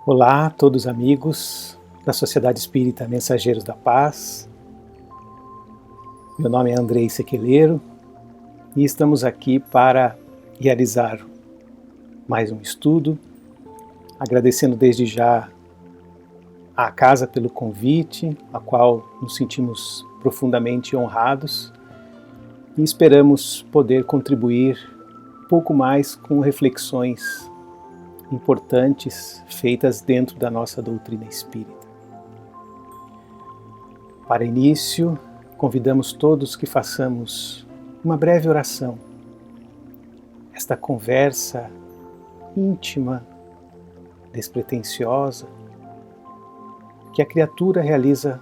Olá a todos amigos da Sociedade Espírita Mensageiros da Paz. Meu nome é Andrei Sequeleiro e estamos aqui para realizar mais um estudo, agradecendo desde já à Casa pelo convite, a qual nos sentimos profundamente honrados e esperamos poder contribuir um pouco mais com reflexões importantes feitas dentro da nossa doutrina espírita. Para início, convidamos todos que façamos uma breve oração. Esta conversa íntima, despretensiosa, que a criatura realiza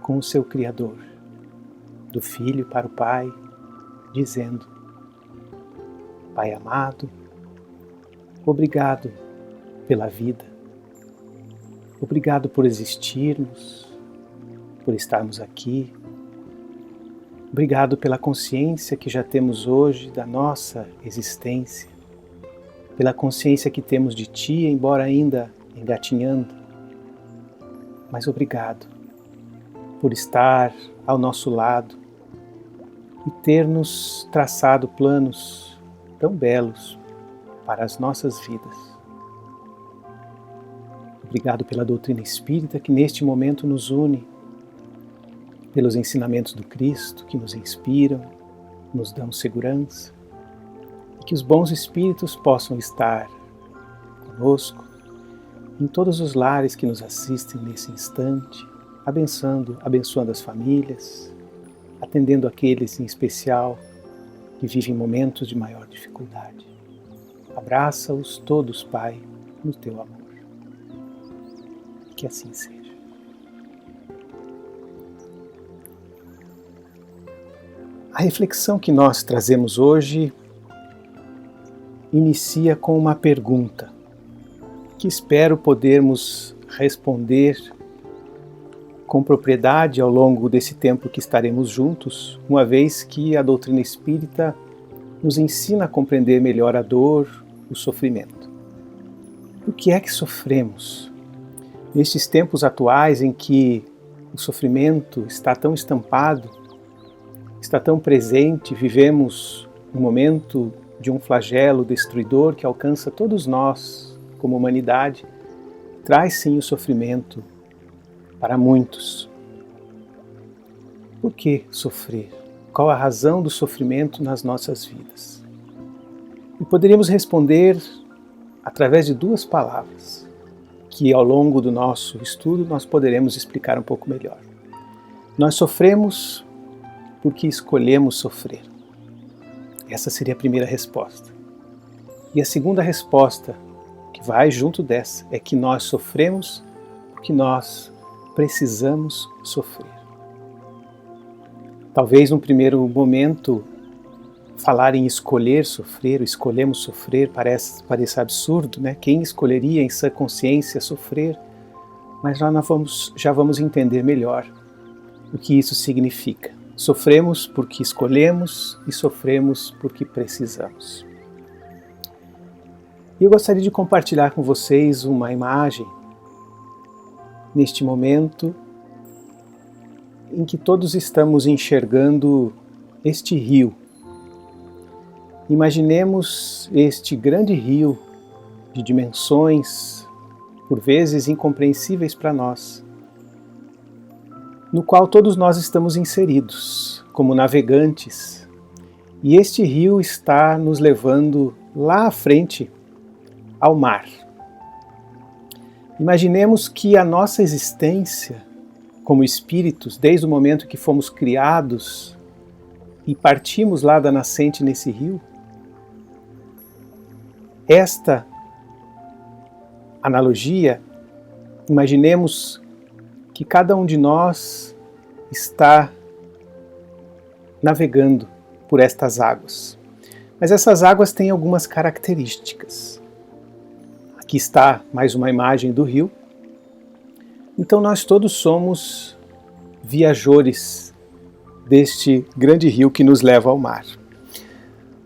com o seu Criador, do Filho para o Pai, dizendo: Pai amado, obrigado pela vida, obrigado por existirmos, por estarmos aqui, obrigado pela consciência que já temos hoje da nossa existência, pela consciência que temos de Ti, embora ainda engatinhando, mas obrigado por estar ao nosso lado e ter nos traçado planos tão belos para as nossas vidas. Obrigado pela doutrina espírita que neste momento nos une, pelos ensinamentos do Cristo que nos inspiram, nos dão segurança, e que os bons espíritos possam estar conosco em todos os lares que nos assistem nesse instante, abençoando as famílias, atendendo aqueles em especial que vivem momentos de maior dificuldade. Abraça-os todos, Pai, no Teu amor. Que assim seja. A reflexão que nós trazemos hoje inicia com uma pergunta que espero podermos responder com propriedade ao longo desse tempo que estaremos juntos, uma vez que a doutrina espírita nos ensina a compreender melhor a dor, o sofrimento. O que é que sofremos? Nestes tempos atuais em que o sofrimento está tão estampado, está tão presente, vivemos um momento de um flagelo destruidor que alcança todos nós, como humanidade, traz sim o sofrimento para muitos. Por que sofrer? Qual a razão do sofrimento nas nossas vidas? E poderíamos responder através de duas palavras, que ao longo do nosso estudo nós poderemos explicar um pouco melhor. Nós sofremos porque escolhemos sofrer. Essa seria a primeira resposta. E a segunda resposta, que vai junto dessa, é que nós sofremos porque nós precisamos sofrer. Talvez num primeiro momento falar em escolher sofrer, ou escolhemos sofrer, parece absurdo, né? Quem escolheria em sã consciência sofrer? Mas já vamos entender melhor o que isso significa. Sofremos porque escolhemos e sofremos porque precisamos. E eu gostaria de compartilhar com vocês uma imagem neste momento em que todos estamos enxergando este rio. Imaginemos este grande rio de dimensões, por vezes incompreensíveis para nós, no qual todos nós estamos inseridos como navegantes, e este rio está nos levando lá à frente ao mar. Imaginemos que a nossa existência como espíritos, desde o momento que fomos criados e partimos lá da nascente nesse rio, esta analogia, imaginemos que cada um de nós está navegando por estas águas. Mas essas águas têm algumas características. Aqui está mais uma imagem do rio. Então nós todos somos viajores deste grande rio que nos leva ao mar.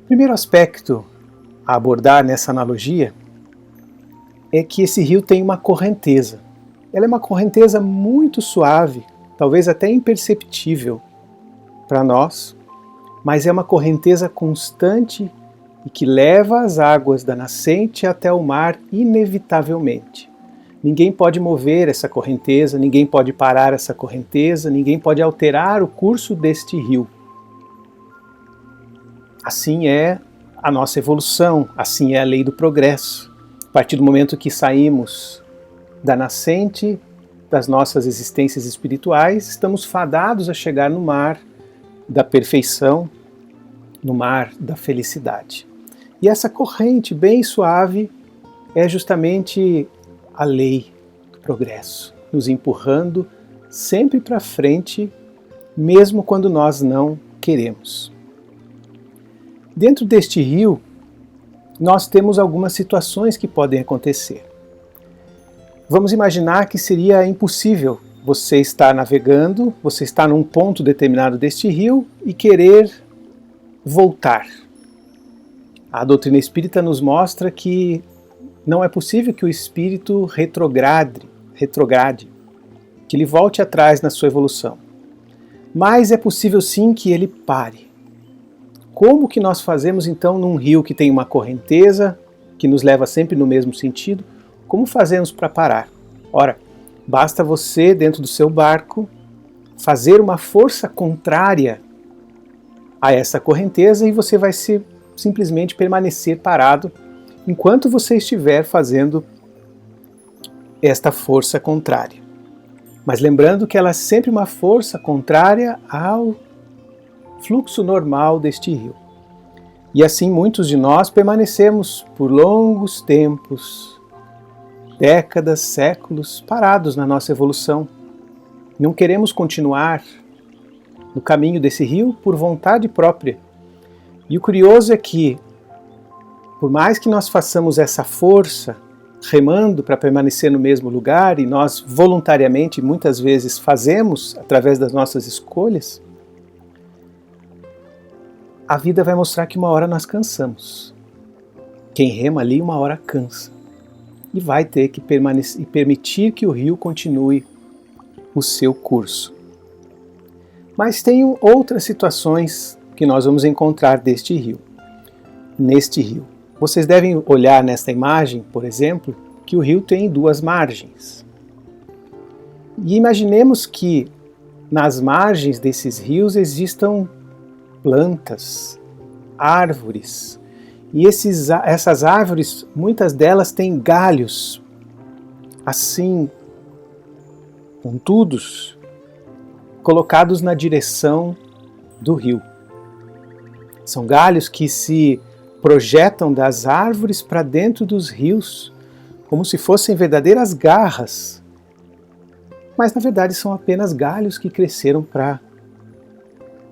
O primeiro aspecto a abordar nessa analogia é que esse rio tem uma correnteza. Ela é uma correnteza muito suave, talvez até imperceptível para nós, mas é uma correnteza constante e que leva as águas da nascente até o mar inevitavelmente. Ninguém pode mover essa correnteza, ninguém pode parar essa correnteza, ninguém pode alterar o curso deste rio. Assim é a nossa evolução, assim é a lei do progresso. A partir do momento que saímos da nascente das nossas existências espirituais, estamos fadados a chegar no mar da perfeição, no mar da felicidade. E essa corrente bem suave é justamente a lei do progresso, nos empurrando sempre para frente, mesmo quando nós não queremos. Dentro deste rio, nós temos algumas situações que podem acontecer. Vamos imaginar que seria impossível você estar navegando, você está num ponto determinado deste rio e querer voltar. A doutrina espírita nos mostra que não é possível que o espírito retrograde, que ele volte atrás na sua evolução. Mas é possível sim que ele pare. Como que nós fazemos então num rio que tem uma correnteza, que nos leva sempre no mesmo sentido? Como fazemos para parar? Ora, basta você, dentro do seu barco, fazer uma força contrária a essa correnteza e você vai simplesmente permanecer parado enquanto você estiver fazendo esta força contrária. Mas lembrando que ela é sempre uma força contrária ao fluxo normal deste rio. E assim muitos de nós permanecemos por longos tempos, décadas, séculos, parados na nossa evolução. Não queremos continuar no caminho desse rio por vontade própria. E o curioso é que, por mais que nós façamos essa força, remando para permanecer no mesmo lugar, e nós voluntariamente muitas vezes fazemos através das nossas escolhas, a vida vai mostrar que uma hora nós cansamos. Quem rema ali, uma hora cansa. E vai ter que permanecer e permitir que o rio continue o seu curso. Mas tem outras situações que nós vamos encontrar deste rio, neste rio. Vocês devem olhar nesta imagem, por exemplo, que o rio tem duas margens. E imaginemos que nas margens desses rios existam plantas, árvores. E essas árvores, muitas delas têm galhos assim, pontudos, colocados na direção do rio. São galhos que se projetam das árvores para dentro dos rios, como se fossem verdadeiras garras. Mas na verdade são apenas galhos que cresceram para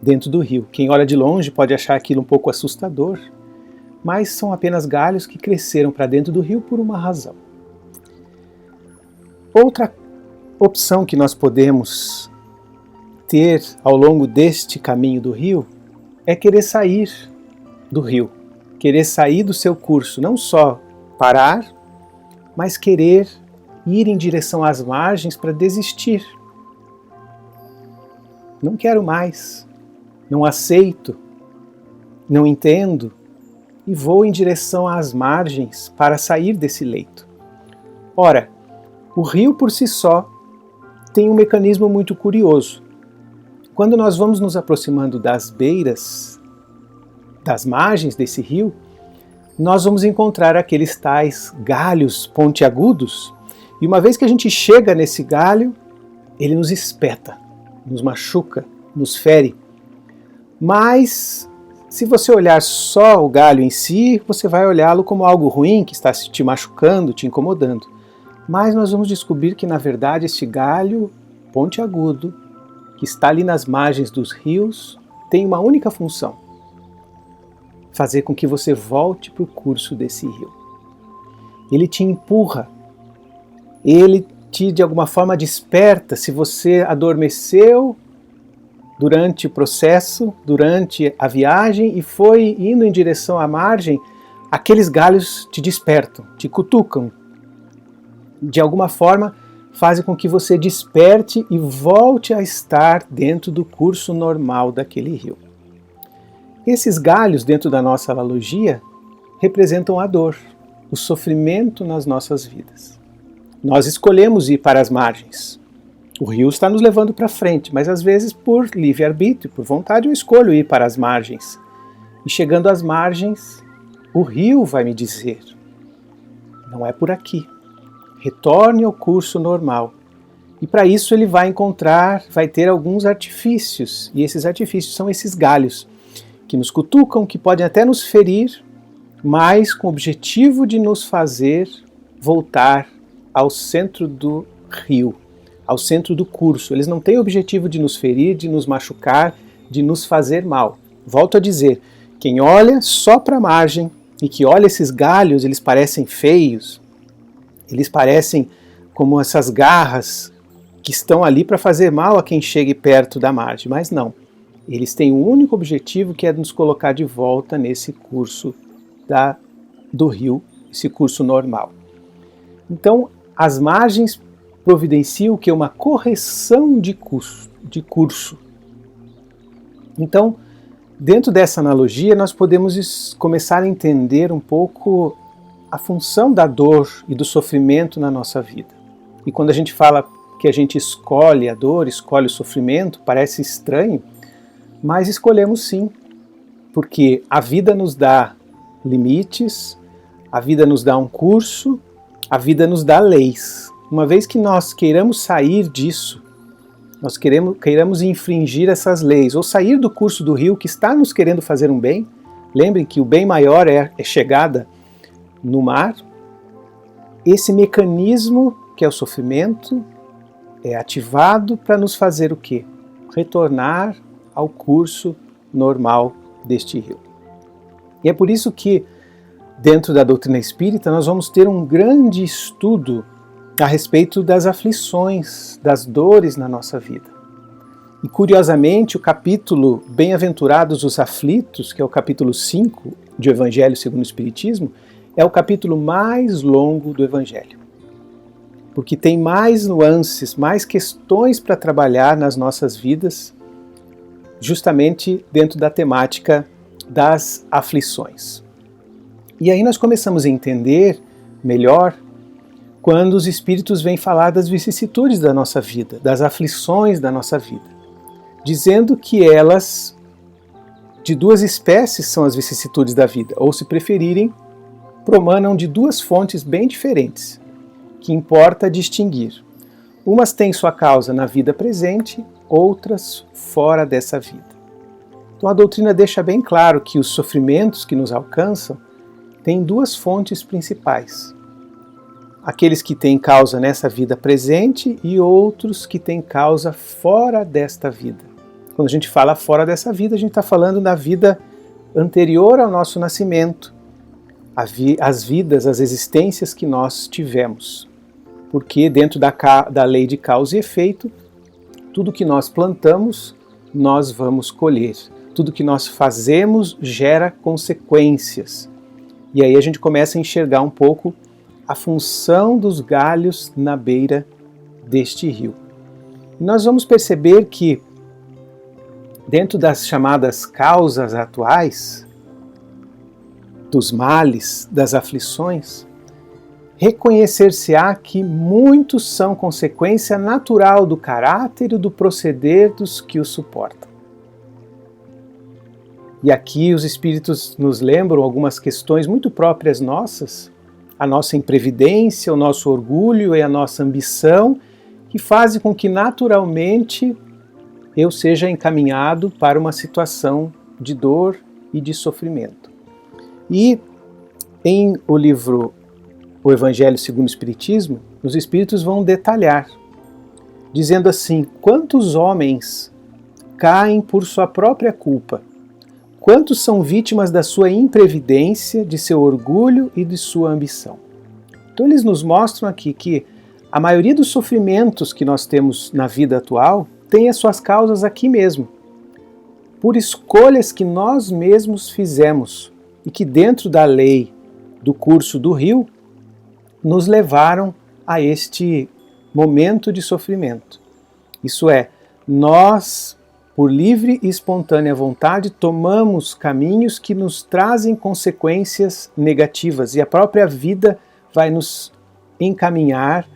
dentro do rio. Quem olha de longe pode achar aquilo um pouco assustador, mas são apenas galhos que cresceram para dentro do rio por uma razão. Outra opção que nós podemos ter ao longo deste caminho do rio é querer sair do rio, querer sair do seu curso, não só parar, mas querer ir em direção às margens para desistir. Não quero mais, não aceito, não entendo e vou em direção às margens para sair desse leito. Ora, o rio por si só tem um mecanismo muito curioso. Quando nós vamos nos aproximando das beiras, das margens desse rio, nós vamos encontrar aqueles tais galhos pontiagudos, e uma vez que a gente chega nesse galho, ele nos espeta, nos machuca, nos fere. Mas, se você olhar só o galho em si, você vai olhá-lo como algo ruim, que está te machucando, te incomodando. Mas nós vamos descobrir que, na verdade, este galho pontiagudo, que está ali nas margens dos rios, tem uma única função: fazer com que você volte para o curso desse rio. Ele te empurra, ele te, de alguma forma, desperta. Se você adormeceu durante o processo, durante a viagem e foi indo em direção à margem, aqueles galhos te despertam, te cutucam de alguma forma fazem com que você desperte e volte a estar dentro do curso normal daquele rio. Esses galhos dentro da nossa analogia representam a dor, o sofrimento nas nossas vidas. Nós escolhemos ir para as margens. O rio está nos levando para frente, mas às vezes por livre-arbítrio, por vontade, eu escolho ir para as margens. E chegando às margens, o rio vai me dizer: não é por aqui. Retorne ao curso normal. E para isso ele vai ter alguns artifícios. E esses artifícios são esses galhos, que nos cutucam, que podem até nos ferir, mas com o objetivo de nos fazer voltar ao centro do rio, ao centro do curso. Eles não têm o objetivo de nos ferir, de nos machucar, de nos fazer mal. Volto a dizer, quem olha só para a margem e que olha esses galhos, eles parecem feios, eles parecem como essas garras que estão ali para fazer mal a quem chegue perto da margem, mas não. Eles têm um único objetivo, que é nos colocar de volta nesse curso do rio, esse curso normal. Então, as margens providenciam o que? Uma correção de curso. Então, dentro dessa analogia, nós podemos começar a entender um pouco a função da dor e do sofrimento na nossa vida. E quando a gente fala que a gente escolhe a dor, escolhe o sofrimento, parece estranho, mas escolhemos sim, porque a vida nos dá limites, a vida nos dá um curso, a vida nos dá leis. Uma vez que nós queiramos sair disso, nós queiramos infringir essas leis, ou sair do curso do rio que está nos querendo fazer um bem, lembrem que o bem maior é chegada no mar, esse mecanismo que é o sofrimento é ativado para nos fazer o quê? Retornar ao curso normal deste rio. E é por isso que, dentro da doutrina espírita, nós vamos ter um grande estudo a respeito das aflições, das dores na nossa vida. E curiosamente, o capítulo Bem-aventurados os aflitos, que é o capítulo 5 de O Evangelho segundo o Espiritismo, é o capítulo mais longo do Evangelho. Porque tem mais nuances, mais questões para trabalhar nas nossas vidas, justamente dentro da temática das aflições. E aí nós começamos a entender melhor quando os Espíritos vêm falar das vicissitudes da nossa vida, das aflições da nossa vida, dizendo que elas, de duas espécies, são as vicissitudes da vida, ou se preferirem, promanam de duas fontes bem diferentes, que importa distinguir. Umas têm sua causa na vida presente, outras fora dessa vida. Então a doutrina deixa bem claro que os sofrimentos que nos alcançam têm duas fontes principais. Aqueles que têm causa nessa vida presente e outros que têm causa fora desta vida. Quando a gente fala fora dessa vida, a gente está falando da vida anterior ao nosso nascimento, as vidas, as existências que nós tivemos. Porque dentro da lei de causa e efeito, tudo que nós plantamos, nós vamos colher. Tudo que nós fazemos gera consequências. E aí a gente começa a enxergar um pouco a função dos galhos na beira deste rio. E nós vamos perceber que, dentro das chamadas causas atuais, dos males, das aflições, reconhecer-se-á que muitos são consequência natural do caráter e do proceder dos que o suportam. E aqui os Espíritos nos lembram algumas questões muito próprias nossas, a nossa imprevidência, o nosso orgulho e a nossa ambição, que fazem com que naturalmente eu seja encaminhado para uma situação de dor e de sofrimento. E em o livro O Evangelho segundo o Espiritismo, os Espíritos vão detalhar, dizendo assim: quantos homens caem por sua própria culpa? Quantos são vítimas da sua imprevidência, de seu orgulho e de sua ambição? Então eles nos mostram aqui que a maioria dos sofrimentos que nós temos na vida atual tem as suas causas aqui mesmo, por escolhas que nós mesmos fizemos e que dentro da lei do curso do rio nos levaram a este momento de sofrimento. Isso é, nós, por livre e espontânea vontade, tomamos caminhos que nos trazem consequências negativas e a própria vida vai nos encaminhar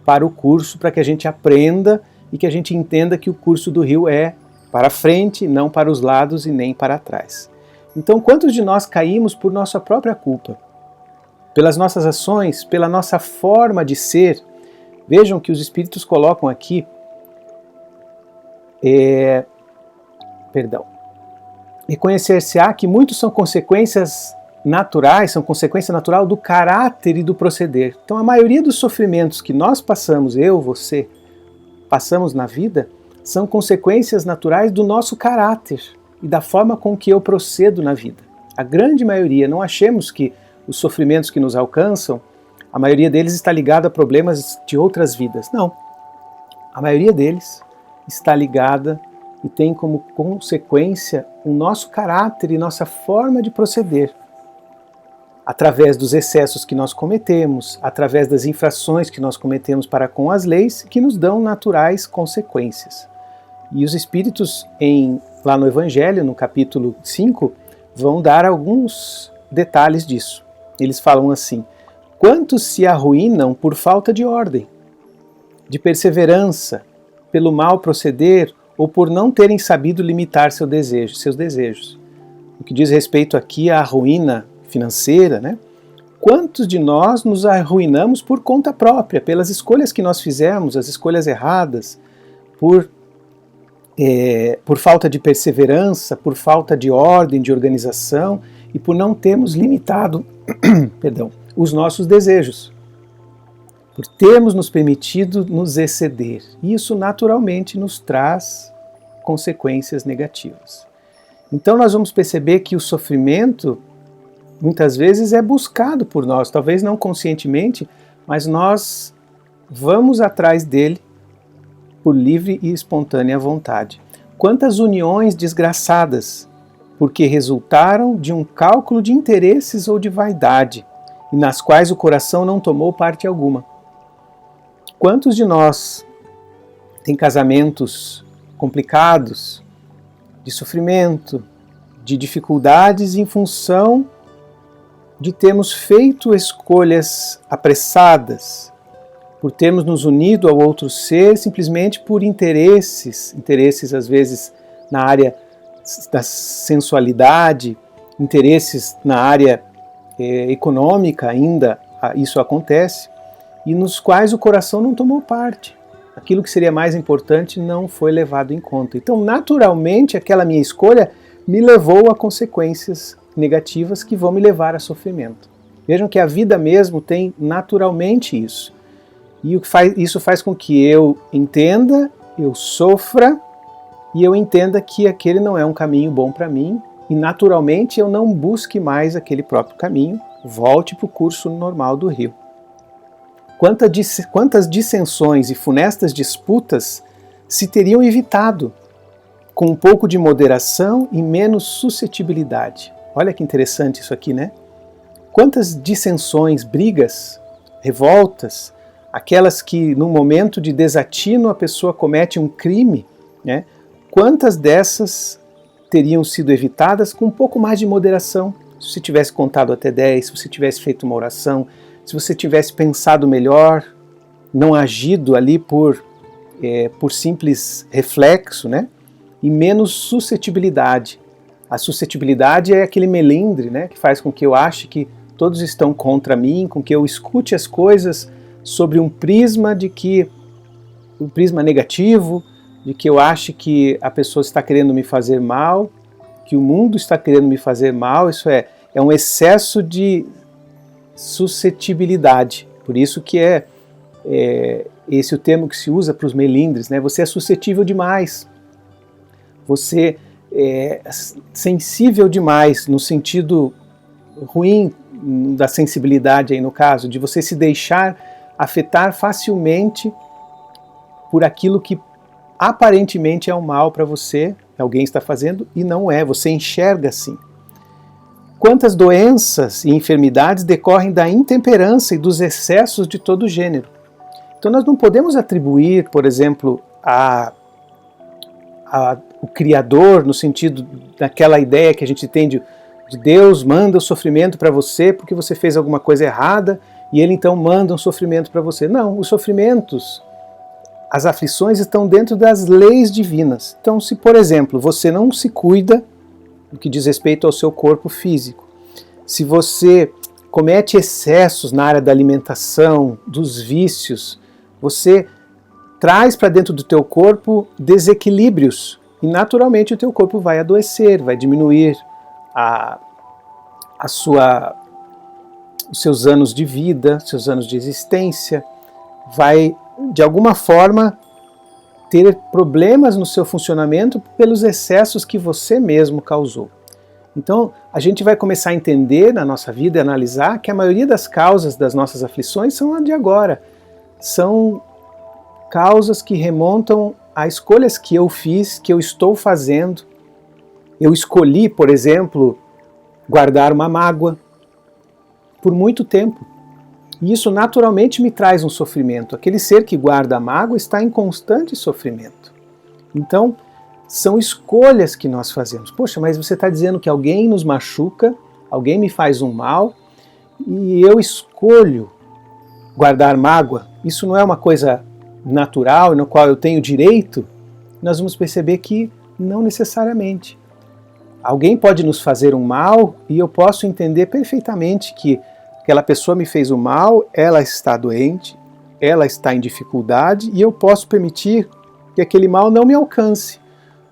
para o curso, para que a gente aprenda e que a gente entenda que o curso do rio é para frente, não para os lados e nem para trás. Então, quantos de nós caímos por nossa própria culpa? Pelas nossas ações, pela nossa forma de ser? Vejam que os Espíritos colocam aqui, reconhecer-se-á que muitos são consequências naturais, são consequência natural do caráter e do proceder. Então a maioria dos sofrimentos que nós passamos, eu, você, passamos na vida, são consequências naturais do nosso caráter e da forma com que eu procedo na vida. A grande maioria, não achemos que os sofrimentos que nos alcançam, a maioria deles está ligada a problemas de outras vidas. Não. A maioria deles está ligada e tem como consequência o nosso caráter e nossa forma de proceder. Através dos excessos que nós cometemos, através das infrações que nós cometemos para com as leis, que nos dão naturais consequências. E os Espíritos, lá no Evangelho, no capítulo 5, vão dar alguns detalhes disso. Eles falam assim: quantos se arruinam por falta de ordem, de perseverança, pelo mal proceder ou por não terem sabido limitar seus desejos. O que diz respeito aqui à ruína financeira, né? Quantos de nós nos arruinamos por conta própria, pelas escolhas que nós fizemos, as escolhas erradas, por falta de perseverança, por falta de ordem, de organização e por não termos limitado os nossos desejos, por termos nos permitido nos exceder. Isso naturalmente nos traz consequências negativas. Então nós vamos perceber que o sofrimento muitas vezes é buscado por nós, talvez não conscientemente, mas nós vamos atrás dele por livre e espontânea vontade. Quantas uniões desgraçadas, porque resultaram de um cálculo de interesses ou de vaidade, e nas quais o coração não tomou parte alguma. Quantos de nós têm casamentos complicados, de sofrimento, de dificuldades em função de termos feito escolhas apressadas, por termos nos unido ao outro ser simplesmente por interesses às vezes na área da sensualidade, interesses na área econômica ainda, isso acontece, e nos quais o coração não tomou parte. Aquilo que seria mais importante não foi levado em conta. Então, naturalmente, aquela minha escolha me levou a consequências negativas que vão me levar a sofrimento. Vejam que a vida mesmo tem naturalmente isso. E isso faz com que eu entenda, eu sofra, e eu entenda que aquele não é um caminho bom para mim, e naturalmente eu não busque mais aquele próprio caminho, volte para o curso normal do rio. Quantas dissensões e funestas disputas se teriam evitado com um pouco de moderação e menos suscetibilidade? Olha que interessante isso aqui, né? Quantas dissensões, brigas, revoltas, aquelas que no momento de desatino a pessoa comete um crime, né? Quantas dessas teriam sido evitadas com um pouco mais de moderação? Se você tivesse contado até 10, se você tivesse feito uma oração, se você tivesse pensado melhor, não agido ali por simples reflexo, né? E menos suscetibilidade. A suscetibilidade é aquele melindre, né? Que faz com que eu ache que todos estão contra mim, com que eu escute as coisas sobre um prisma negativo, de que eu ache que a pessoa está querendo me fazer mal, que o mundo está querendo me fazer mal. Isso é um excesso de suscetibilidade. Por isso que esse o termo que se usa para os melindres, né? Você é suscetível demais, você é sensível demais, no sentido ruim da sensibilidade aí no caso, de você se deixar afetar facilmente por aquilo que aparentemente é um mal para você, que alguém está fazendo, e não é, você enxerga assim. Quantas doenças e enfermidades decorrem da intemperança e dos excessos de todo gênero? Então nós não podemos atribuir, por exemplo, o Criador, no sentido daquela ideia que a gente tem de Deus manda o sofrimento para você porque você fez alguma coisa errada e Ele então manda um sofrimento para você. Não, os sofrimentos, as aflições estão dentro das leis divinas. Então, se, por exemplo, você não se cuida no que diz respeito ao seu corpo físico, se você comete excessos na área da alimentação, dos vícios, você traz para dentro do teu corpo desequilíbrios e naturalmente o teu corpo vai adoecer, vai diminuir os seus anos de vida, seus anos de existência, vai de alguma forma ter problemas no seu funcionamento pelos excessos que você mesmo causou. Então a gente vai começar a entender na nossa vida e analisar que a maioria das causas das nossas aflições são a de agora. São causas que remontam a escolhas que eu fiz, que eu estou fazendo. Eu escolhi, por exemplo, guardar uma mágoa por muito tempo. E isso naturalmente me traz um sofrimento. Aquele ser que guarda a mágoa está em constante sofrimento. Então, são escolhas que nós fazemos. Poxa, mas você está dizendo que alguém nos machuca, alguém me faz um mal, e eu escolho guardar mágoa. Isso não é uma coisa natural, no qual eu tenho direito? Nós vamos perceber que não necessariamente. Alguém pode nos fazer um mal e eu posso entender perfeitamente que aquela pessoa me fez o mal, ela está doente, ela está em dificuldade e eu posso permitir que aquele mal não me alcance.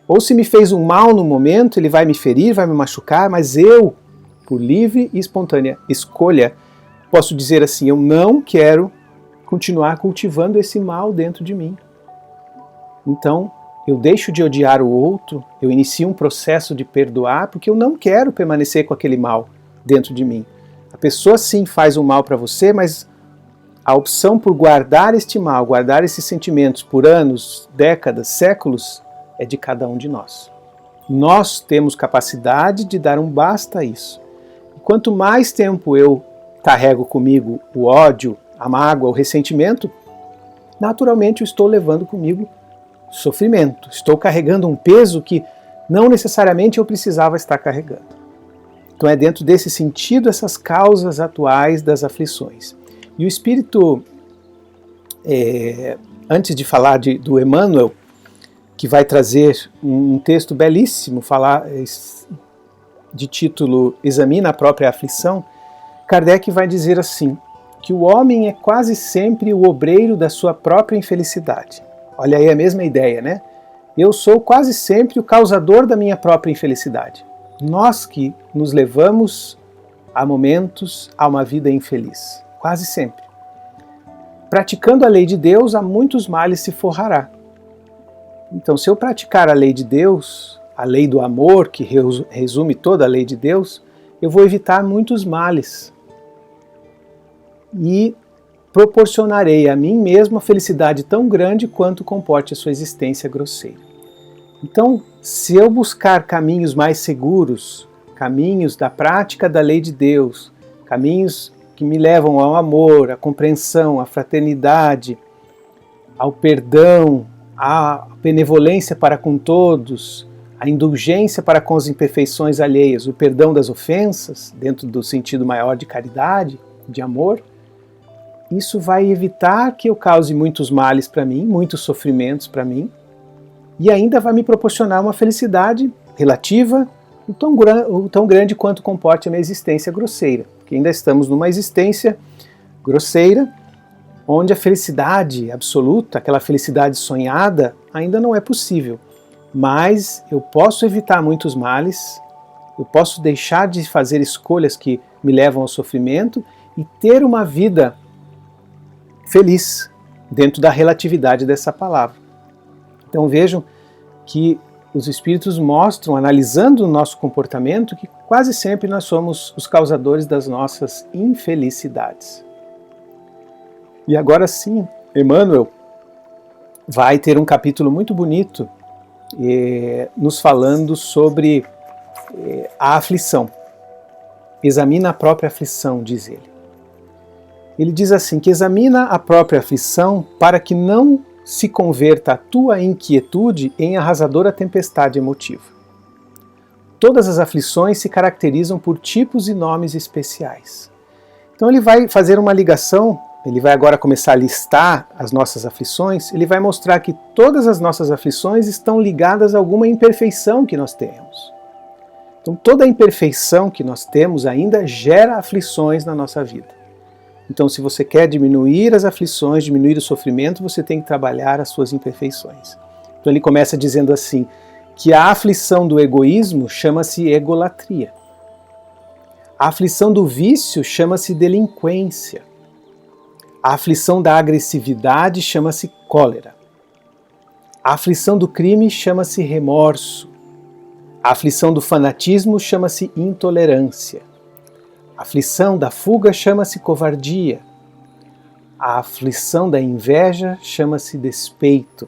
Ou se me fez um mal no momento, ele vai me ferir, vai me machucar, mas eu, por livre e espontânea escolha, posso dizer assim, eu não quero continuar cultivando esse mal dentro de mim. Então, eu deixo de odiar o outro, eu inicio um processo de perdoar, porque eu não quero permanecer com aquele mal dentro de mim. A pessoa sim faz um mal para você, mas a opção por guardar este mal, guardar esses sentimentos por anos, décadas, séculos, é de cada um de nós. Nós temos capacidade de dar um basta a isso. E quanto mais tempo eu carrego comigo o ódio, a mágoa, o ressentimento, naturalmente eu estou levando comigo sofrimento. Estou carregando um peso que não necessariamente eu precisava estar carregando. Então é dentro desse sentido essas causas atuais das aflições. E o Espírito, antes de falar do Emmanuel, que vai trazer um texto belíssimo, falar de título Examina a própria aflição, Kardec vai dizer assim, que o homem é quase sempre o obreiro da sua própria infelicidade. Olha aí a mesma ideia, né? Eu sou quase sempre o causador da minha própria infelicidade. Nós que nos levamos a momentos a uma vida infeliz. Quase sempre. Praticando a lei de Deus, a muitos males se forrará. Então, se eu praticar a lei de Deus, a lei do amor, que resume toda a lei de Deus, eu vou evitar muitos males. E proporcionarei a mim mesmo a felicidade tão grande quanto comporte a sua existência grosseira. Então, se eu buscar caminhos mais seguros, caminhos da prática da lei de Deus, caminhos que me levam ao amor, à compreensão, à fraternidade, ao perdão, à benevolência para com todos, à indulgência para com as imperfeições alheias, o perdão das ofensas, dentro do sentido maior de caridade, de amor, isso vai evitar que eu cause muitos males para mim, muitos sofrimentos para mim, e ainda vai me proporcionar uma felicidade relativa, o tão grande quanto comporte a minha existência grosseira, porque ainda estamos numa existência grosseira, onde a felicidade absoluta, aquela felicidade sonhada, ainda não é possível. Mas eu posso evitar muitos males, eu posso deixar de fazer escolhas que me levam ao sofrimento e ter uma vida feliz, dentro da relatividade dessa palavra. Então vejam que os Espíritos mostram, analisando o nosso comportamento, que quase sempre nós somos os causadores das nossas infelicidades. E agora sim, Emmanuel vai ter um capítulo muito bonito nos falando sobre a aflição. Examina a própria aflição, diz ele. Ele diz assim, que examina a própria aflição para que não se converta a tua inquietude em arrasadora tempestade emotiva. Todas as aflições se caracterizam por tipos e nomes especiais. Então ele vai fazer uma ligação, ele vai agora começar a listar as nossas aflições, ele vai mostrar que todas as nossas aflições estão ligadas a alguma imperfeição que nós temos. Então toda a imperfeição que nós temos ainda gera aflições na nossa vida. Então se você quer diminuir as aflições, diminuir o sofrimento, você tem que trabalhar as suas imperfeições. Então ele começa dizendo assim, que a aflição do egoísmo chama-se egolatria. A aflição do vício chama-se delinquência. A aflição da agressividade chama-se cólera. A aflição do crime chama-se remorso. A aflição do fanatismo chama-se intolerância. A aflição da fuga chama-se covardia. A aflição da inveja chama-se despeito.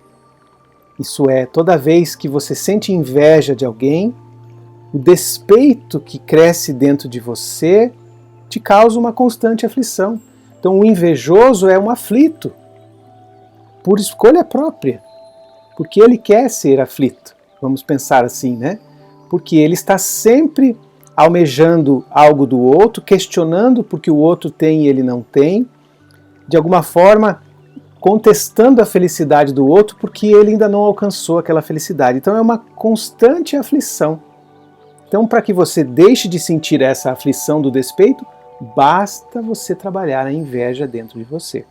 Isso é, toda vez que você sente inveja de alguém, o despeito que cresce dentro de você te causa uma constante aflição. Então o invejoso é um aflito, por escolha própria, porque ele quer ser aflito. Vamos pensar assim, né? Porque ele está sempre almejando algo do outro, questionando porque o outro tem e ele não tem, de alguma forma contestando a felicidade do outro porque ele ainda não alcançou aquela felicidade. Então é uma constante aflição. Então, para que você deixe de sentir essa aflição do despeito, basta você trabalhar a inveja dentro de você.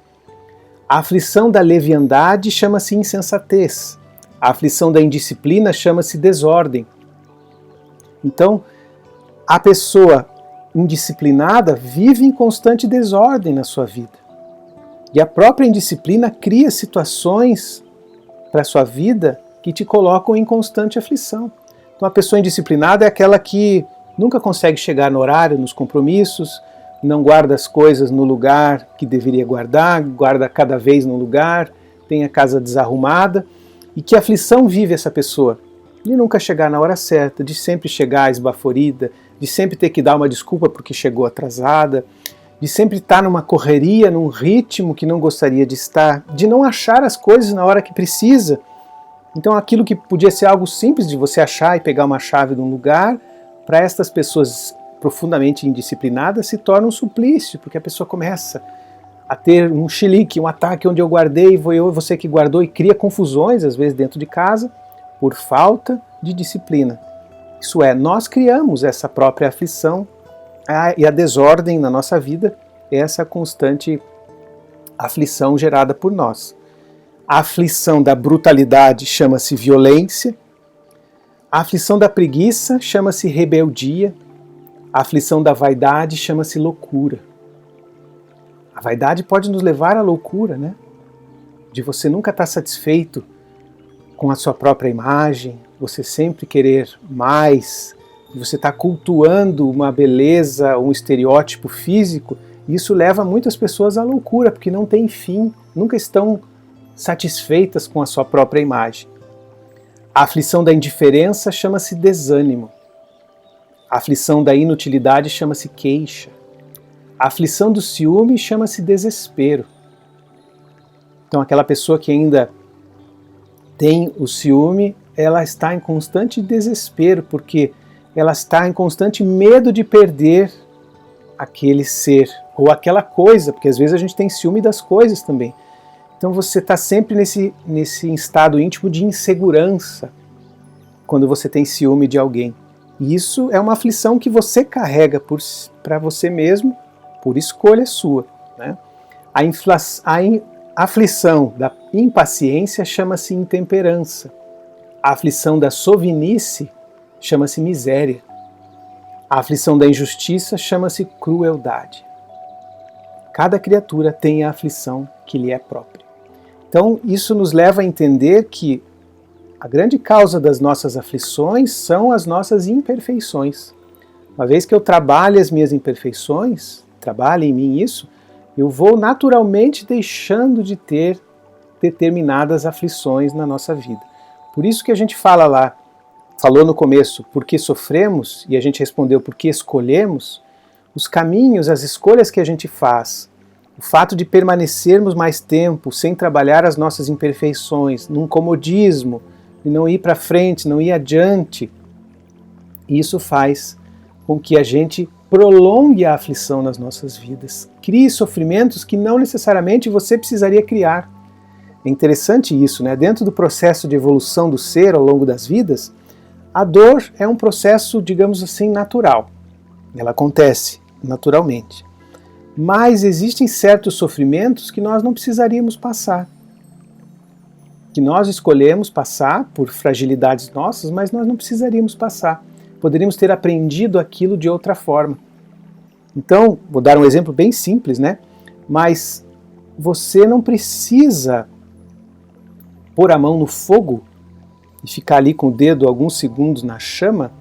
A aflição da leviandade chama-se insensatez. A aflição da indisciplina chama-se desordem. Então, a pessoa indisciplinada vive em constante desordem na sua vida. E a própria indisciplina cria situações para a sua vida que te colocam em constante aflição. Então a pessoa indisciplinada é aquela que nunca consegue chegar no horário, nos compromissos, não guarda as coisas no lugar que deveria guardar, guarda cada vez no lugar, tem a casa desarrumada. E que aflição vive essa pessoa? De nunca chegar na hora certa, de sempre chegar esbaforida, de sempre ter que dar uma desculpa porque chegou atrasada, de sempre estar numa correria, num ritmo que não gostaria de estar, de não achar as coisas na hora que precisa. Então aquilo que podia ser algo simples de você achar e pegar uma chave de um lugar, para estas pessoas profundamente indisciplinadas se torna um suplício, porque a pessoa começa a ter um chilique, um ataque onde eu guardei, foi eu e você que guardou, e cria confusões às vezes dentro de casa por falta de disciplina. Isso é, nós criamos essa própria aflição e a desordem na nossa vida é essa constante aflição gerada por nós. A aflição da brutalidade chama-se violência, a aflição da preguiça chama-se rebeldia, a aflição da vaidade chama-se loucura. A vaidade pode nos levar à loucura, né? De você nunca estar satisfeito com a sua própria imagem, você sempre querer mais, você está cultuando uma beleza, um estereótipo físico, e isso leva muitas pessoas à loucura, porque não tem fim, nunca estão satisfeitas com a sua própria imagem. A aflição da indiferença chama-se desânimo. A aflição da inutilidade chama-se queixa. A aflição do ciúme chama-se desespero. Então aquela pessoa que ainda tem o ciúme, ela está em constante desespero, porque ela está em constante medo de perder aquele ser, ou aquela coisa, porque às vezes a gente tem ciúme das coisas também. Então você está sempre nesse estado íntimo de insegurança, quando você tem ciúme de alguém. E isso é uma aflição que você carrega para você mesmo, por escolha sua, né? A aflição da impaciência chama-se intemperança. A aflição da sovinice chama-se miséria. A aflição da injustiça chama-se crueldade. Cada criatura tem a aflição que lhe é própria. Então, isso nos leva a entender que a grande causa das nossas aflições são as nossas imperfeições. Uma vez que eu trabalho as minhas imperfeições, trabalho em mim isso, eu vou naturalmente deixando de ter determinadas aflições na nossa vida. Por isso que a gente falou no começo, por que sofremos, e a gente respondeu por que escolhemos. Os caminhos, as escolhas que a gente faz O fato de permanecermos mais tempo sem trabalhar as nossas imperfeições, num comodismo, e não ir para frente, não ir adiante, isso faz com que a gente prolongue a aflição nas nossas vidas, crie sofrimentos que não necessariamente você precisaria criar. É interessante isso, né? Dentro do processo de evolução do ser ao longo das vidas, a dor é um processo, digamos assim, natural. Ela acontece naturalmente. Mas existem certos sofrimentos que nós não precisaríamos passar. Que nós escolhemos passar por fragilidades nossas, mas nós não precisaríamos passar. Poderíamos ter aprendido aquilo de outra forma. Então, vou dar um exemplo bem simples, né? Mas você não precisa pôr a mão no fogo e ficar ali com o dedo alguns segundos na chama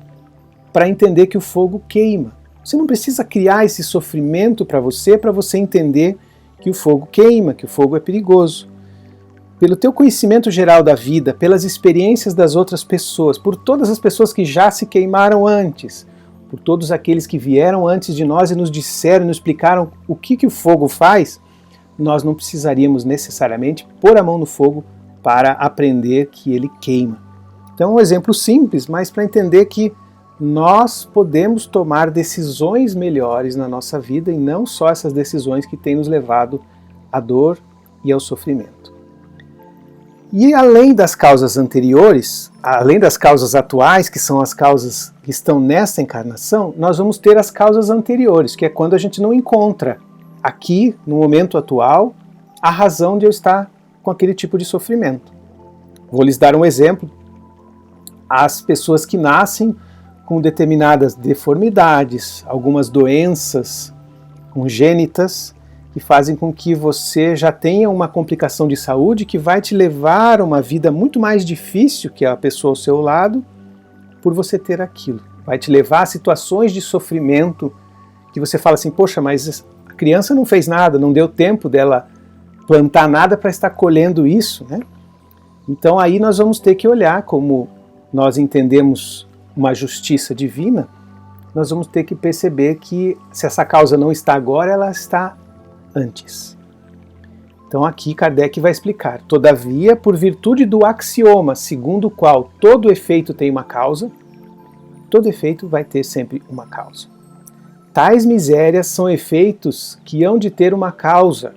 para entender que o fogo queima. Você não precisa criar esse sofrimento para você entender que o fogo queima, que o fogo é perigoso. Pelo teu conhecimento geral da vida, pelas experiências das outras pessoas, por todas as pessoas que já se queimaram antes, por todos aqueles que vieram antes de nós e nos disseram, nos explicaram o que o fogo faz, nós não precisaríamos necessariamente pôr a mão no fogo para aprender que ele queima. Então, um exemplo simples, mas para entender que nós podemos tomar decisões melhores na nossa vida e não só essas decisões que têm nos levado à dor e ao sofrimento. E além das causas anteriores, além das causas atuais, que são as causas que estão nesta encarnação, nós vamos ter as causas anteriores, que é quando a gente não encontra aqui, no momento atual, a razão de eu estar com aquele tipo de sofrimento. Vou lhes dar um exemplo. As pessoas que nascem com determinadas deformidades, algumas doenças congênitas, que fazem com que você já tenha uma complicação de saúde que vai te levar a uma vida muito mais difícil que a pessoa ao seu lado, por você ter aquilo. Vai te levar a situações de sofrimento que você fala assim, poxa, mas a criança não fez nada, não deu tempo dela plantar nada para estar colhendo isso, né? Então aí nós vamos ter que olhar, como nós entendemos uma justiça divina, nós vamos ter que perceber que se essa causa não está agora, ela está antes. Então aqui Kardec vai explicar: todavia, por virtude do axioma segundo o qual todo efeito tem uma causa, todo efeito vai ter sempre uma causa. Tais misérias são efeitos que hão de ter uma causa,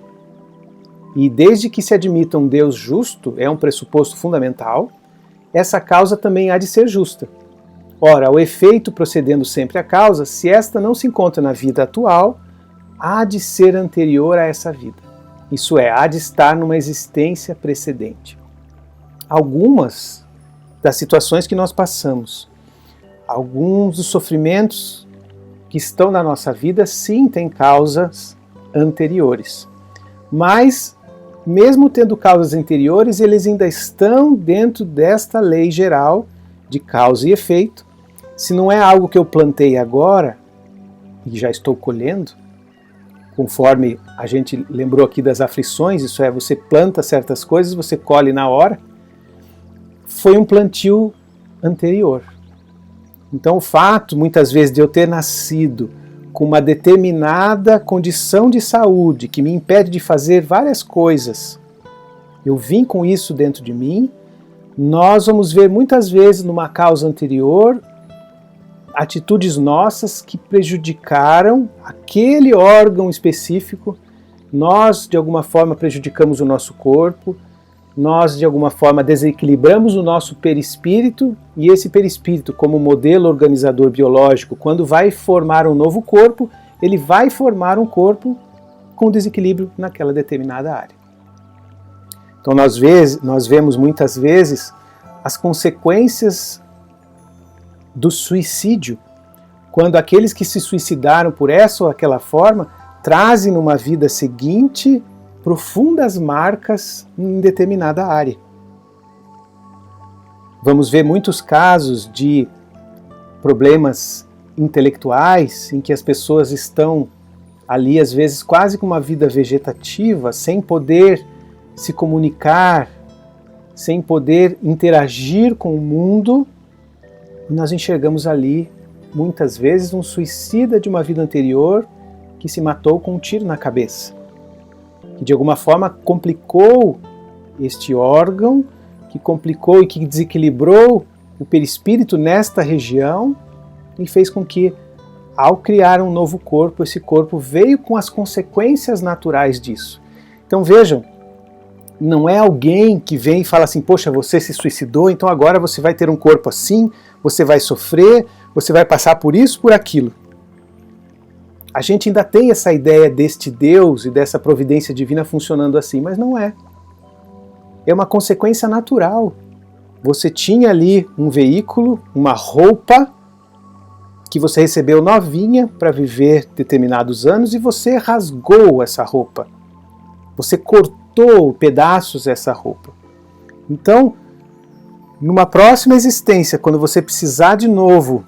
e desde que se admita um Deus justo, é um pressuposto fundamental, essa causa também há de ser justa. Ora, o efeito procedendo sempre à causa, se esta não se encontra na vida atual, há de ser anterior a essa vida. Isso é, há de estar numa existência precedente. Algumas das situações que nós passamos, alguns dos sofrimentos que estão na nossa vida, sim, têm causas anteriores. Mas, mesmo tendo causas anteriores, eles ainda estão dentro desta lei geral de causa e efeito. Se não é algo que eu plantei agora, e já estou colhendo, conforme a gente lembrou aqui das aflições, isso é, você planta certas coisas, você colhe na hora, foi um plantio anterior. Então o fato, muitas vezes, de eu ter nascido com uma determinada condição de saúde que me impede de fazer várias coisas, eu vim com isso dentro de mim, nós vamos ver muitas vezes numa causa anterior atitudes nossas que prejudicaram aquele órgão específico, nós de alguma forma prejudicamos o nosso corpo, nós de alguma forma desequilibramos o nosso perispírito, e esse perispírito, como modelo organizador biológico, quando vai formar um novo corpo, ele vai formar um corpo com desequilíbrio naquela determinada área. Então nós vemos muitas vezes as consequências do suicídio, quando aqueles que se suicidaram por essa ou aquela forma trazem numa vida seguinte profundas marcas em determinada área. Vamos ver muitos casos de problemas intelectuais em que as pessoas estão ali, às vezes, quase com uma vida vegetativa, sem poder se comunicar, sem poder interagir com o mundo. E nós enxergamos ali, muitas vezes, um suicida de uma vida anterior que se matou com um tiro na cabeça. que de alguma forma complicou este órgão, que complicou e que desequilibrou o perispírito nesta região e fez com que, ao criar um novo corpo, esse corpo veio com as consequências naturais disso. Então vejam, não é alguém que vem e fala assim, poxa, você se suicidou, então agora você vai ter um corpo assim, você vai sofrer, você vai passar por isso, por aquilo. A gente ainda tem essa ideia deste Deus e dessa providência divina funcionando assim, mas não é. É uma consequência natural. Você tinha ali um veículo, uma roupa, que você recebeu novinha para viver determinados anos e você rasgou essa roupa. Você cortou pedaços dessa roupa. Então, numa próxima existência, quando você precisar de novo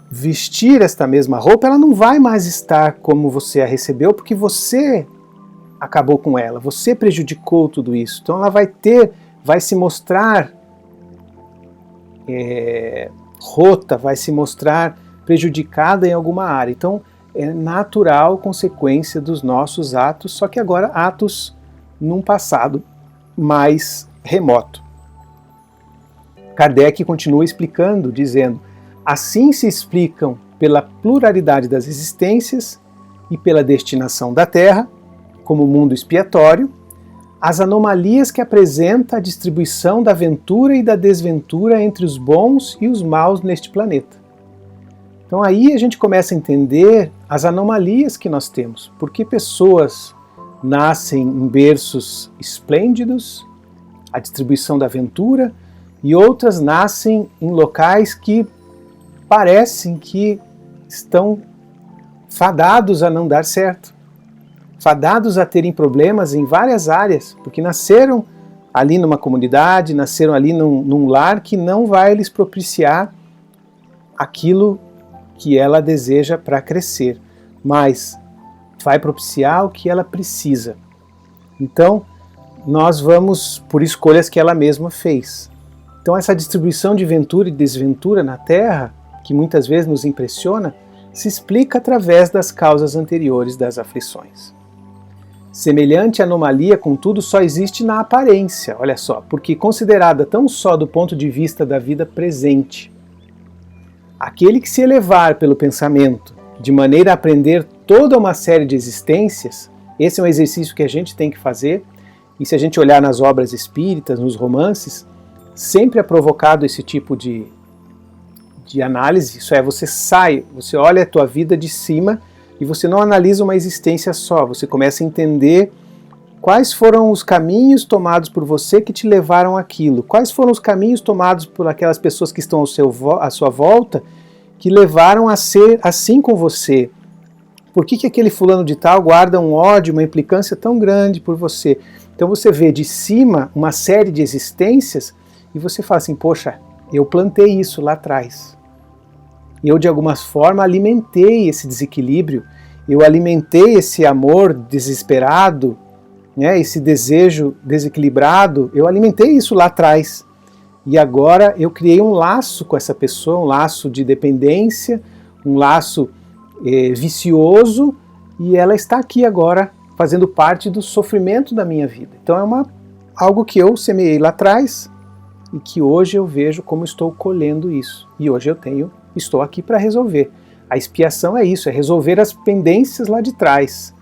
vestir esta mesma roupa, ela não vai mais estar como você a recebeu, porque você acabou com ela, você prejudicou tudo isso. Então ela vai se mostrar rota, vai se mostrar prejudicada em alguma área. Então é natural consequência dos nossos atos, só que agora atos num passado mais remoto. Kardec continua explicando, dizendo: assim se explicam pela pluralidade das existências e pela destinação da Terra, como mundo expiatório, as anomalias que apresenta a distribuição da ventura e da desventura entre os bons e os maus neste planeta. Então aí a gente começa a entender as anomalias que nós temos, porque pessoas nascem em berços esplêndidos, a distribuição da ventura, e outras nascem em locais que parecem que estão fadados a não dar certo, fadados a terem problemas em várias áreas, porque nasceram ali numa comunidade, nasceram ali num lar que não vai lhes propiciar aquilo que ela deseja para crescer, mas vai propiciar o que ela precisa. Então, nós vamos por escolhas que ela mesma fez. Então, essa distribuição de ventura e desventura na Terra, que muitas vezes nos impressiona, se explica através das causas anteriores das aflições. Semelhante anomalia, contudo, só existe na aparência, olha só, porque considerada tão só do ponto de vista da vida presente. Aquele que se elevar pelo pensamento, de maneira a aprender toda uma série de existências, esse é um exercício que a gente tem que fazer, e se a gente olhar nas obras espíritas, nos romances, sempre é provocado esse tipo de análise, isso é, você olha a tua vida de cima e você não analisa uma existência só, você começa a entender quais foram os caminhos tomados por você que te levaram àquilo, quais foram os caminhos tomados por aquelas pessoas que estão à sua volta que levaram a ser assim com você. Por que aquele fulano de tal guarda um ódio, uma implicância tão grande por você? Então você vê de cima uma série de existências e você fala assim, poxa, eu plantei isso lá atrás. Eu, de alguma forma, alimentei esse desequilíbrio, eu alimentei esse amor desesperado, né, esse desejo desequilibrado, eu alimentei isso lá atrás. E agora eu criei um laço com essa pessoa, um laço de dependência, um laço vicioso, e ela está aqui agora fazendo parte do sofrimento da minha vida. Então é algo que eu semeei lá atrás e que hoje eu vejo como estou colhendo isso. E hoje estou aqui para resolver. A expiação é isso, é resolver as pendências lá de trás.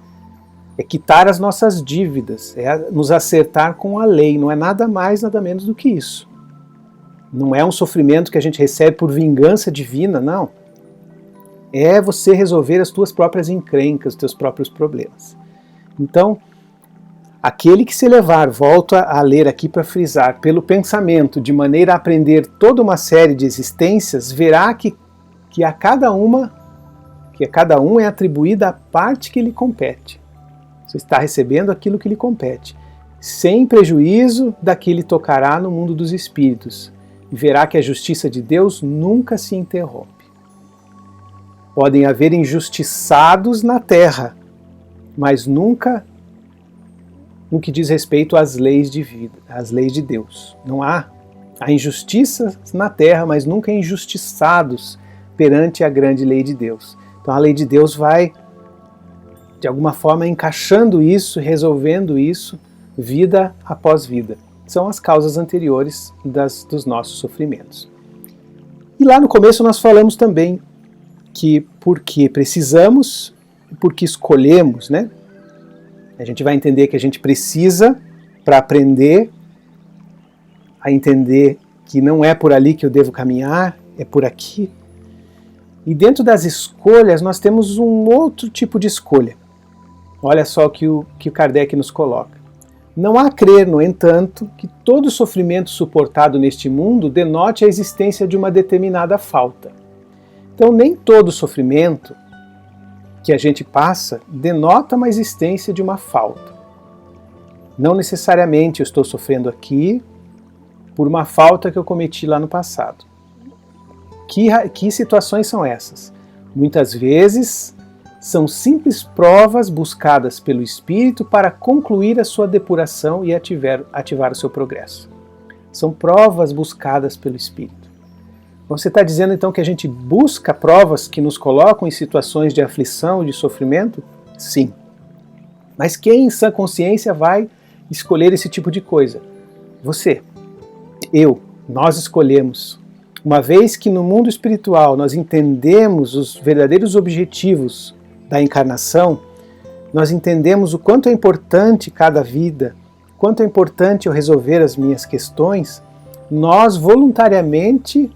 É quitar as nossas dívidas, é nos acertar com a lei, não é nada mais, nada menos do que isso. Não é um sofrimento que a gente recebe por vingança divina, não. É você resolver as tuas próprias encrencas, os teus próprios problemas. Então, aquele que se elevar, volto a ler aqui para frisar, pelo pensamento, de maneira a aprender toda uma série de existências, verá que a cada um é atribuída a parte que lhe compete. Você está recebendo aquilo que lhe compete, sem prejuízo da que lhe tocará no mundo dos espíritos, e verá que a justiça de Deus nunca se interrompe. Podem haver injustiçados na terra, mas nunca no que diz respeito às leis de vida, às leis de Deus. Não há injustiças na terra, mas nunca injustiçados perante a grande lei de Deus. Então a lei de Deus vai de alguma forma encaixando isso, resolvendo isso, vida após vida. São as causas anteriores dos nossos sofrimentos. E lá no começo nós falamos também que porque precisamos, porque escolhemos, né? A gente vai entender que a gente precisa para aprender a entender que não é por ali que eu devo caminhar, é por aqui. E dentro das escolhas nós temos um outro tipo de escolha. Olha só o que o Kardec nos coloca. Não há crer, no entanto, que todo sofrimento suportado neste mundo denote a existência de uma determinada falta. Então, nem todo sofrimento que a gente passa denota uma existência de uma falta. Não necessariamente eu estou sofrendo aqui por uma falta que eu cometi lá no passado. Que situações são essas? Muitas vezes são simples provas buscadas pelo espírito para concluir a sua depuração e ativar o seu progresso. São provas buscadas pelo espírito. Você está dizendo então que a gente busca provas que nos colocam em situações de aflição, de sofrimento? Sim. Mas quem em sã consciência vai escolher esse tipo de coisa? Você, eu, nós escolhemos. Uma vez que no mundo espiritual nós entendemos os verdadeiros objetivos da encarnação, nós entendemos o quanto é importante cada vida, quanto é importante eu resolver as minhas questões, nós voluntariamente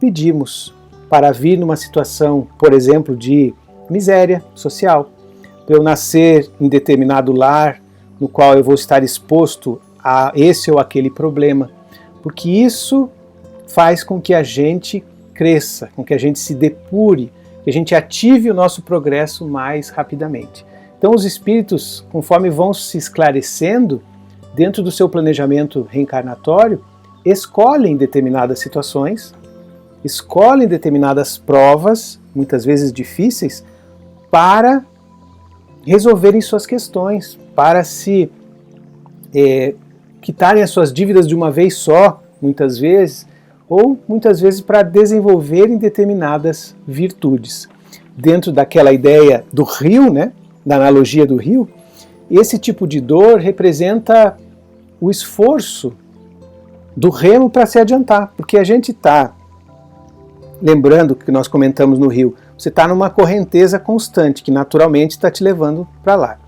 pedimos para vir numa situação, por exemplo, de miséria social, para eu nascer em determinado lar, no qual eu vou estar exposto a esse ou aquele problema, porque isso faz com que a gente cresça, com que a gente se depure, que a gente ative o nosso progresso mais rapidamente. Então os espíritos, conforme vão se esclarecendo, dentro do seu planejamento reencarnatório, escolhem determinadas situações, escolhem determinadas provas, muitas vezes difíceis, para resolverem suas questões, para se quitarem as suas dívidas de uma vez só, muitas vezes, ou muitas vezes para desenvolverem determinadas virtudes. Dentro daquela ideia do rio, né, da analogia do rio, esse tipo de dor representa o esforço do remo para se adiantar, porque a gente está, lembrando que nós comentamos no rio, você está numa correnteza constante, que naturalmente está te levando para lá.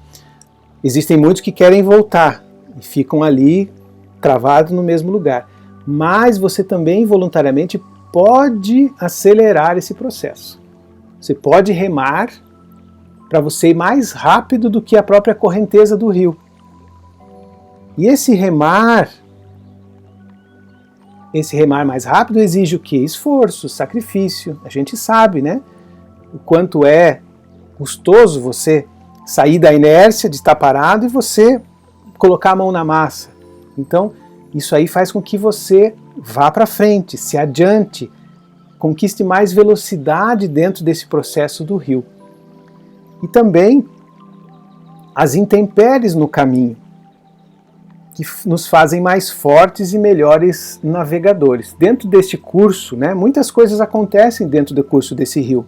Existem muitos que querem voltar e ficam ali travados no mesmo lugar. Mas você também voluntariamente pode acelerar esse processo. Você pode remar para você ir mais rápido do que a própria correnteza do rio. E esse remar mais rápido exige o quê? Esforço, sacrifício. A gente sabe, né? O quanto é custoso você sair da inércia de estar parado e você colocar a mão na massa. Então, isso aí faz com que você vá para frente, se adiante, conquiste mais velocidade dentro desse processo do rio. E também as intempéries no caminho, que nos fazem mais fortes e melhores navegadores. Dentro deste curso, né, muitas coisas acontecem dentro do curso desse rio.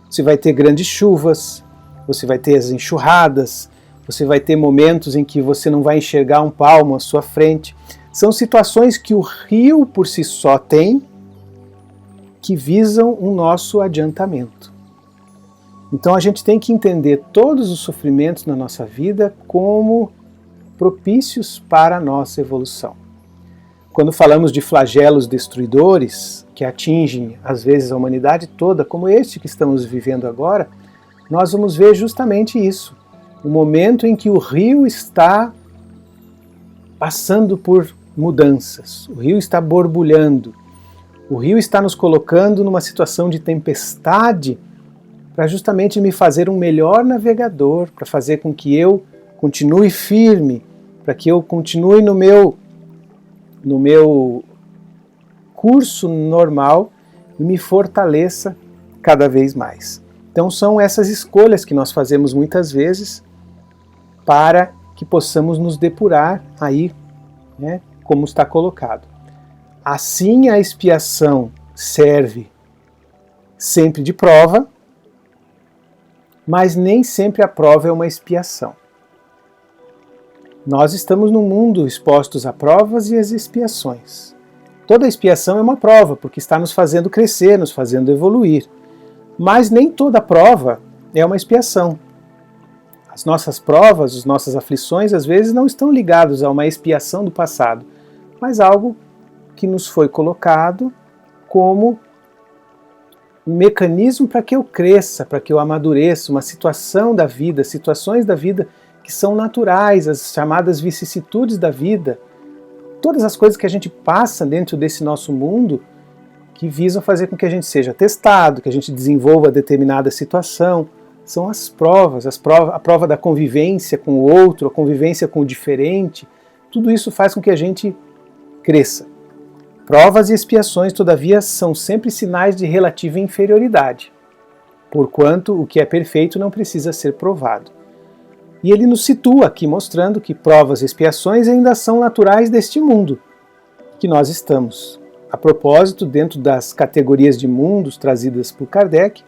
Você vai ter grandes chuvas, você vai ter as enxurradas, você vai ter momentos em que você não vai enxergar um palmo à sua frente. São situações que o rio por si só tem, que visam o nosso adiantamento. Então a gente tem que entender todos os sofrimentos na nossa vida como propícios para a nossa evolução. Quando falamos de flagelos destruidores, que atingem às vezes a humanidade toda, como este que estamos vivendo agora, nós vamos ver justamente isso. O momento em que o rio está passando por mudanças, o rio está borbulhando, o rio está nos colocando numa situação de tempestade para justamente me fazer um melhor navegador, para fazer com que eu continue firme, para que eu continue no meu curso normal e me fortaleça cada vez mais. Então são essas escolhas que nós fazemos muitas vezes para que possamos nos depurar aí, né, como está colocado. Assim a expiação serve sempre de prova, mas nem sempre a prova é uma expiação. Nós estamos no mundo expostos a provas e às expiações. Toda expiação é uma prova, porque está nos fazendo crescer, nos fazendo evoluir. Mas nem toda prova é uma expiação. As nossas provas, as nossas aflições, às vezes não estão ligadas a uma expiação do passado, mas algo que nos foi colocado como um mecanismo para que eu cresça, para que eu amadureça, uma situação da vida, situações da vida que são naturais, as chamadas vicissitudes da vida, todas as coisas que a gente passa dentro desse nosso mundo que visam fazer com que a gente seja testado, que a gente desenvolva determinada situação, são as provas, a prova da convivência com o outro, a convivência com o diferente, tudo isso faz com que a gente cresça. Provas e expiações, todavia, são sempre sinais de relativa inferioridade, porquanto o que é perfeito não precisa ser provado. E ele nos situa aqui mostrando que provas e expiações ainda são naturais deste mundo que nós estamos. A propósito, dentro das categorias de mundos trazidas por Kardec,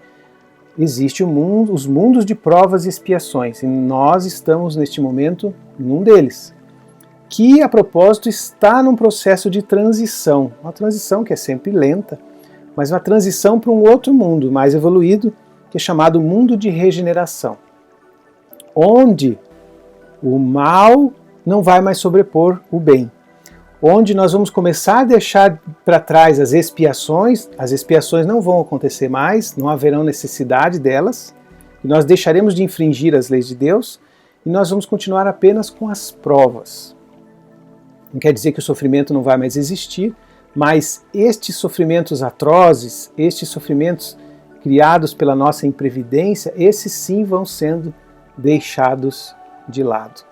existe os mundos de provas e expiações, e nós estamos neste momento num deles, que a propósito está num processo de transição, uma transição que é sempre lenta, mas uma transição para um outro mundo mais evoluído, que é chamado mundo de regeneração, onde o mal não vai mais sobrepor o bem, onde nós vamos começar a deixar para trás as expiações não vão acontecer mais, não haverão necessidade delas, e nós deixaremos de infringir as leis de Deus, e nós vamos continuar apenas com as provas. Não quer dizer que o sofrimento não vai mais existir, mas estes sofrimentos atrozes, estes sofrimentos criados pela nossa imprevidência, esses sim vão sendo deixados de lado.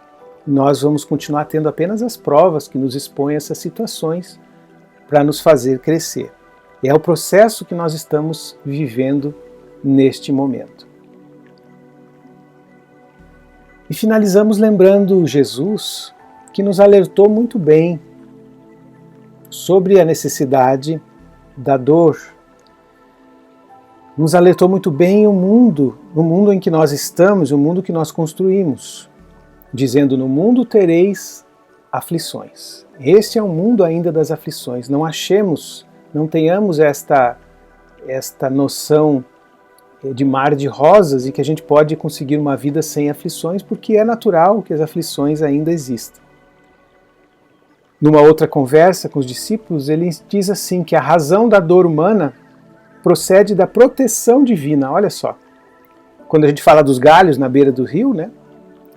Nós vamos continuar tendo apenas as provas que nos expõem a essas situações para nos fazer crescer. É o processo que nós estamos vivendo neste momento. E finalizamos lembrando Jesus, que nos alertou muito bem sobre a necessidade da dor. Nos alertou muito bem o mundo em que nós estamos, o mundo que nós construímos, dizendo: no mundo tereis aflições. Este é um mundo ainda das aflições. Não tenhamos esta noção de mar de rosas e que a gente pode conseguir uma vida sem aflições, porque é natural que as aflições ainda existam. Numa outra conversa com os discípulos, ele diz assim, que a razão da dor humana procede da proteção divina. Olha só, quando a gente fala dos galhos na beira do rio, né?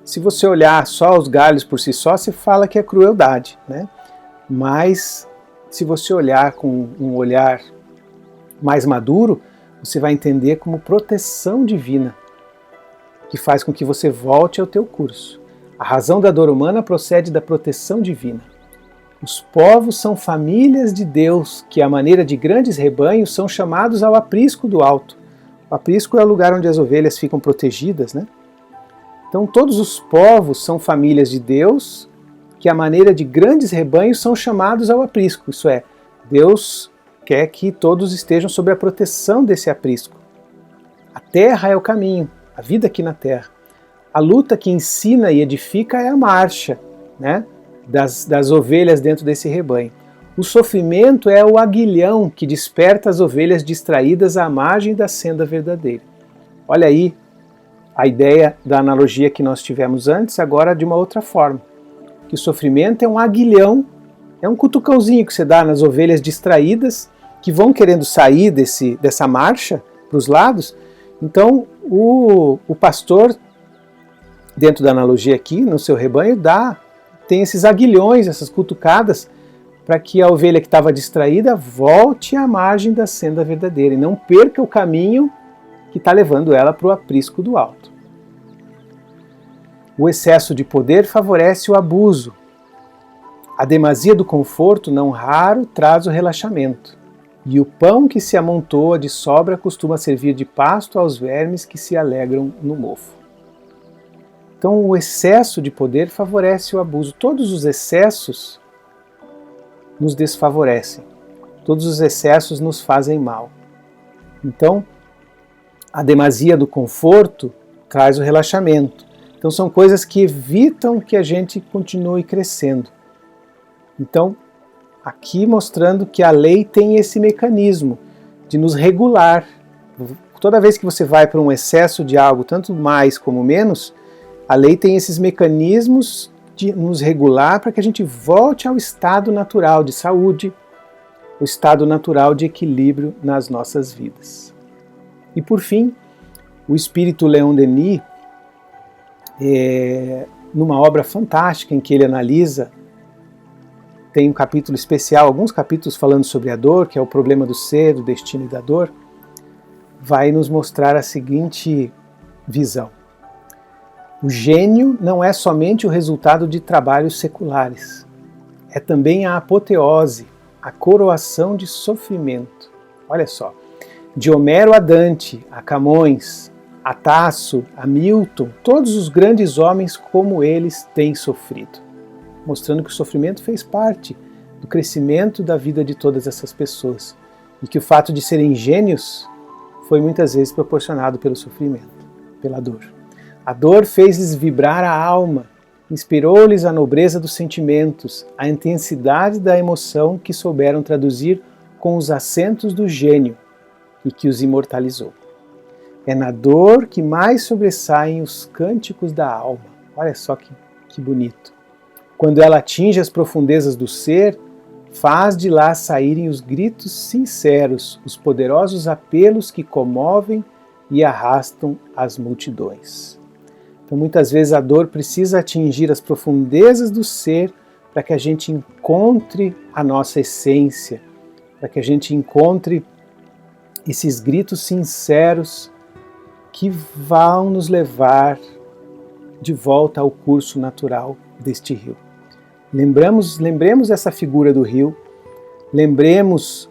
Se você olhar só os galhos por si só, você fala que é crueldade, né? Mas se você olhar com um olhar mais maduro, você vai entender como proteção divina, que faz com que você volte ao teu curso. A razão da dor humana procede da proteção divina. Os povos são famílias de Deus, que, à maneira de grandes rebanhos, são chamados ao aprisco do alto. O aprisco é o lugar onde as ovelhas ficam protegidas, né? Então todos os povos são famílias de Deus, que à maneira de grandes rebanhos são chamados ao aprisco. Isso é, Deus quer que todos estejam sob a proteção desse aprisco. A terra é o caminho, a vida aqui na terra. A luta que ensina e edifica é a marcha, né, das ovelhas dentro desse rebanho. O sofrimento é o aguilhão que desperta as ovelhas distraídas à margem da senda verdadeira. Olha aí a ideia da analogia que nós tivemos antes, agora de uma outra forma. Que o sofrimento é um aguilhão, é um cutucãozinho que você dá nas ovelhas distraídas, que vão querendo sair dessa marcha para os lados. Então o pastor, dentro da analogia aqui, no seu rebanho, tem esses aguilhões, essas cutucadas, para que a ovelha que estava distraída volte à margem da senda verdadeira e não perca o caminho que está levando ela para o aprisco do alto. O excesso de poder favorece o abuso. A demasia do conforto, não raro, traz o relaxamento. E o pão que se amontoa de sobra costuma servir de pasto aos vermes que se alegram no mofo. Então o excesso de poder favorece o abuso. Todos os excessos nos desfavorecem. Todos os excessos nos fazem mal. Então, a demasia do conforto traz o relaxamento. Então são coisas que evitam que a gente continue crescendo. Então, aqui mostrando que a lei tem esse mecanismo de nos regular. Toda vez que você vai para um excesso de algo, tanto mais como menos, a lei tem esses mecanismos de nos regular para que a gente volte ao estado natural de saúde, o estado natural de equilíbrio nas nossas vidas. E por fim, o espírito Leon Denis, numa obra fantástica em que ele analisa, tem um capítulo especial, alguns capítulos falando sobre a dor, que é o problema do ser, do destino e da dor, vai nos mostrar a seguinte visão. O gênio não é somente o resultado de trabalhos seculares, é também a apoteose, a coroação de sofrimento. Olha só, de Homero a Dante, a Camões, a Tasso, a Milton, todos os grandes homens como eles têm sofrido, mostrando que o sofrimento fez parte do crescimento da vida de todas essas pessoas e que o fato de serem gênios foi muitas vezes proporcionado pelo sofrimento, pela dor. A dor fez-lhes vibrar a alma, inspirou-lhes a nobreza dos sentimentos, a intensidade da emoção que souberam traduzir com os acentos do gênio e que os imortalizou. É na dor que mais sobressaem os cânticos da alma. Olha só que bonito. Quando ela atinge as profundezas do ser, faz de lá saírem os gritos sinceros, os poderosos apelos que comovem e arrastam as multidões. Então, muitas vezes a dor precisa atingir as profundezas do ser para que a gente encontre a nossa essência, para que a gente encontre esses gritos sinceros que vão nos levar de volta ao curso natural deste rio. Lembremos essa figura do rio, lembremos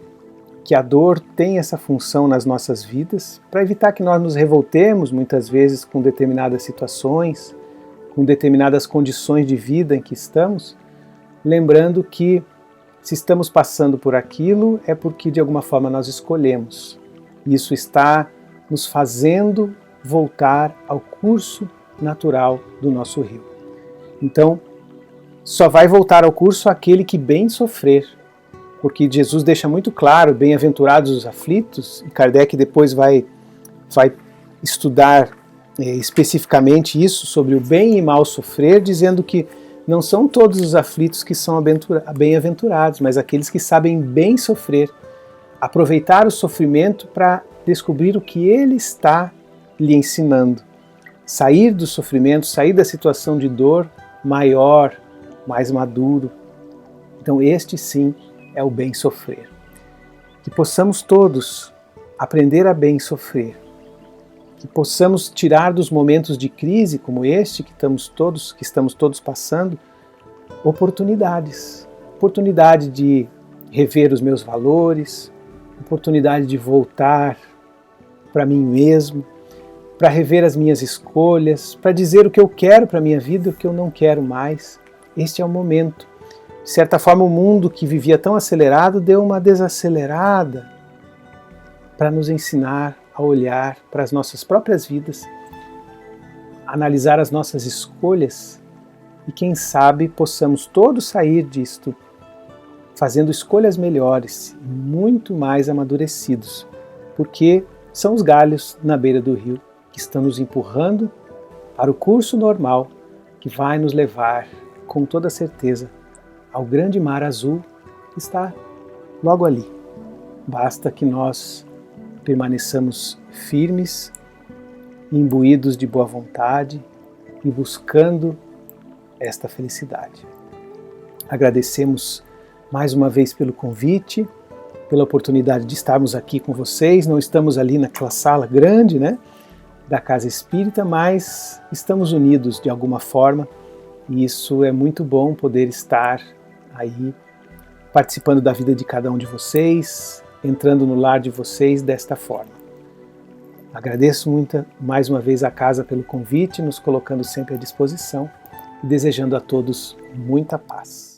que a dor tem essa função nas nossas vidas para evitar que nós nos revoltemos muitas vezes com determinadas situações, com determinadas condições de vida em que estamos, lembrando que se estamos passando por aquilo é porque de alguma forma nós escolhemos. Isso está nos fazendo voltar ao curso natural do nosso rio. Então, só vai voltar ao curso aquele que bem sofrer, porque Jesus deixa muito claro, bem-aventurados os aflitos, e Kardec depois vai estudar especificamente isso, sobre o bem e mal sofrer, dizendo que não são todos os aflitos que são bem-aventurados, mas aqueles que sabem bem sofrer, aproveitar o sofrimento para descobrir o que ele está lhe ensinando. Sair do sofrimento, sair da situação de dor maior, mais maduro. Então este sim é o bem sofrer. Que possamos todos aprender a bem sofrer. Que possamos tirar dos momentos de crise como este que estamos todos passando, oportunidades. Oportunidade de rever os meus valores, oportunidade de voltar para mim mesmo, para rever as minhas escolhas, para dizer o que eu quero para a minha vida e o que eu não quero mais. Este é o momento. De certa forma, o mundo que vivia tão acelerado deu uma desacelerada para nos ensinar a olhar para as nossas próprias vidas, analisar as nossas escolhas e, quem sabe, possamos todos sair disto fazendo escolhas melhores, muito mais amadurecidos, porque são os galhos na beira do rio que estão nos empurrando para o curso normal que vai nos levar, com toda certeza, ao grande mar azul que está logo ali. Basta que nós permaneçamos firmes, imbuídos de boa vontade e buscando esta felicidade. Agradecemos mais uma vez pelo convite, pela oportunidade de estarmos aqui com vocês. Não estamos ali naquela sala grande, da Casa Espírita, mas estamos unidos de alguma forma e isso é muito bom, poder estar aí participando da vida de cada um de vocês, entrando no lar de vocês desta forma. Agradeço muito mais uma vez a casa pelo convite, nos colocando sempre à disposição e desejando a todos muita paz.